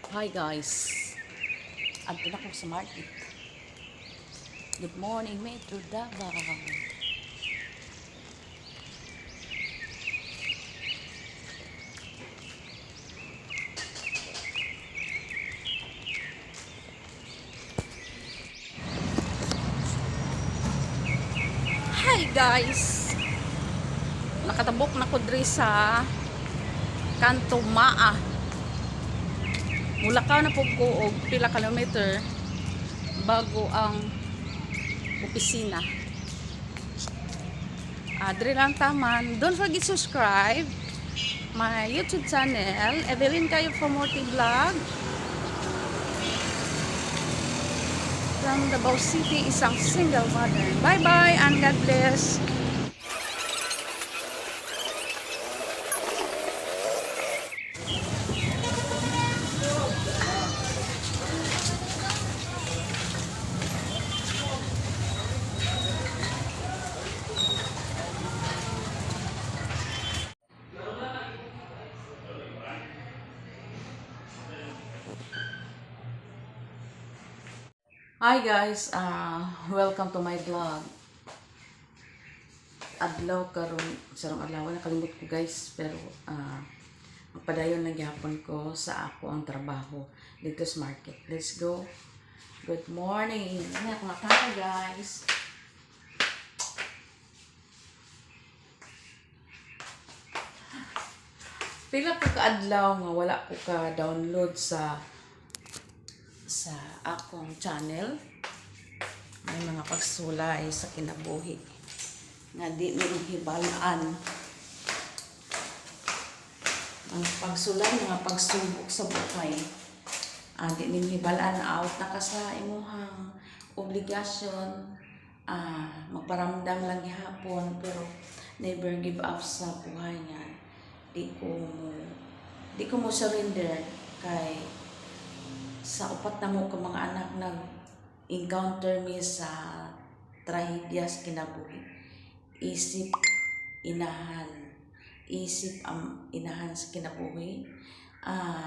Hi guys, adto na ko sa market. Good morning, Metro Davao. Hi guys, nakatabok na ko diri sa Kanto Maa. Mulakaw na po ko og pila kilometer bago ang opisina. Diri lang taman. Don't forget subscribe my YouTube channel, Evelyn Kayo Formote Vlog. From Davao City, isang single mother. Bye-bye and God bless. Hi guys, welcome to my vlog. Adlaw karon sarong adlaw nakalimot ko guys, pero magpadayon na gyapon ko sa ako ang trabaho dito sa market. Let's go. Good morning. Ano ako nga guys. Pila ko ka adlaw nga wala ko ka download sa akong channel. May mga pagsulay sa kinabuhi nga di nung hibalaan. Mga pagsulay, mga pagsubok sa buhay. Di nung hibalaan na out na ka sa imuhang obligasyon. Magparamdam lang gihapon pero never give up sa buhay nga. Di ko mo surrender kay sa upat na mo ka mga anak nag-encounter mi sa trahedya sa kinabuhi. Isip ang inahan sa kinabuhi.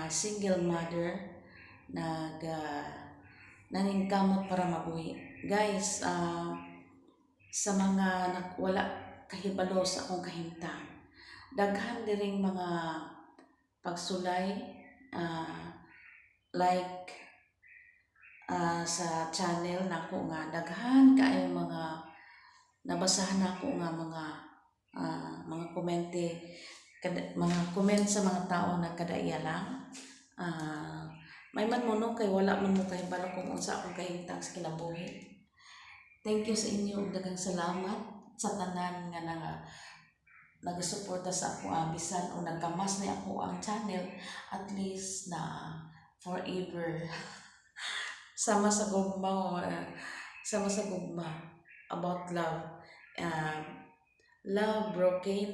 Single mother naningkamot para mabuhi. Guys, sa mga wala kahibalo sa akong kahimtang, daghan diring mga pagsulay like sa channel nako nga daghan kaayo mga nabasahan nako nga mga komente mga comment sa mga tao nagkadaiya lang. May man mo kay wala man mo kay balo kung unsa akong kahimtang sa kinabuhi. Thank you sa inyo ug daghang salamat sa tanan nga nagasuporta sa ako bisan o nagkamas na ako ang channel, at least na forever sama sa gugma about love. Love broken.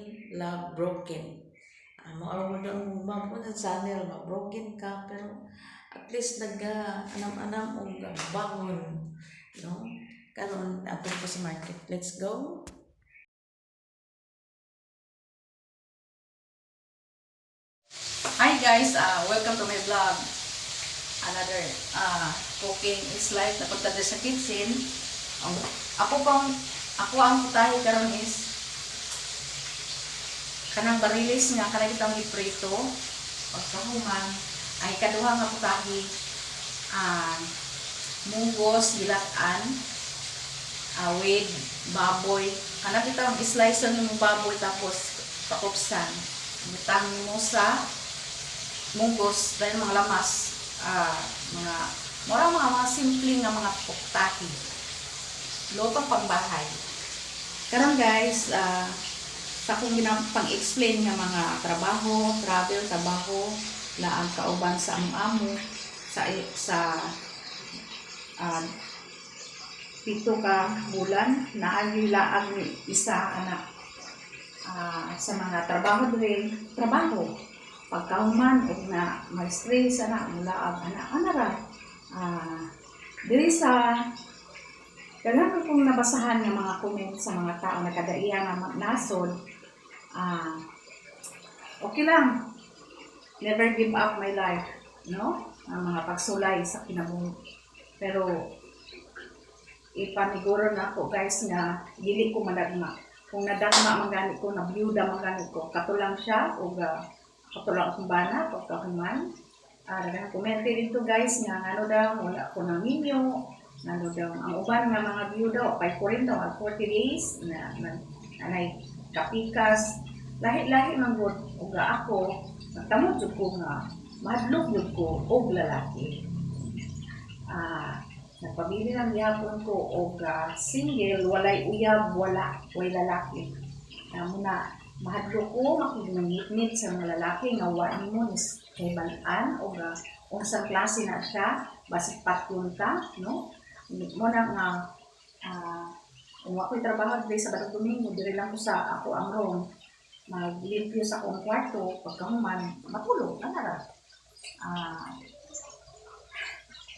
Mao ang gugma po sa channel, broken ka pero at least anam-anam og bangon, no? Karon ato po sa market. Let's go. Hi guys, welcome to my vlog. Another cooking is life. Napunta din sa kitchen. Ako ang putahe karon is kanang barilis nga kanang itong iprito o kahuman. Ay kaduha nga putahe munggos gilatan with baboy. Kanang itong slice ng baboy tapos pakupsan. Butang mo sa munggos dahil mga lamas. Mga simple nga mga puktahi. Lotong pangbahay. Karon guys, sa akong pang-explain nga mga trabaho, laang kauban sa amo sa 7 ka bulan naagi laang isa anak sa mga trabaho pagkahuman og na ma-stress ana mula anak diri sa daghan kong nabasahan nga mga comment sa mga tao na kadaiya nga nasod. Okay lang, never give up my life. no? Ang mga pagsulay sa kinabuhi. Pero ipaniguro na ako guys nga dili ko madagma. Kung nadagma man gani ko, na byuda man gani ko, katulang siya o katulang akong bana, pagkakuman. Daghang kommente dito guys nga ano daw wala ko nang ninyo, ano daw ang uban nga mga byuda pay ko rin daw 40 days na anay kapikas lahi-lahi man gud uga ako nagtamo jud ko nga mahadlok jud ko og lalaki. Nagpabili lang gihapon ko og single walay uyab way lalaki. Muna mahadlok ko makigmangitnit sa mga lalaki nga wa nimo nis kay balaan o unsang klase na siya basig patyon ka, no? Mo na nga kung ako'y trabaho dito sa Batang Domingo, diri lang ko sa ako ang room maglimpyo sa akong kwarto pagkahuman matulog na nara.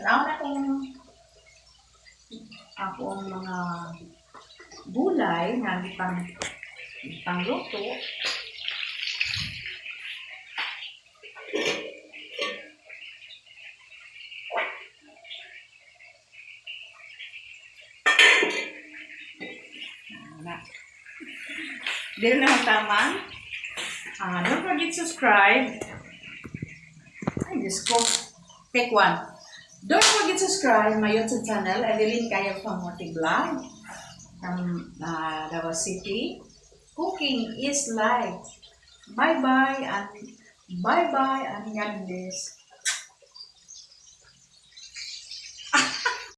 Tanaw na akong mga gulay na pangluto. Dili na tama. Don't forget to subscribe. Ay, Diyos ko. Take one. Don't forget to subscribe my YouTube channel, Evelyn Kaya Pamuti Vlog. Davao City. Cooking is life. Bye-bye and God bless.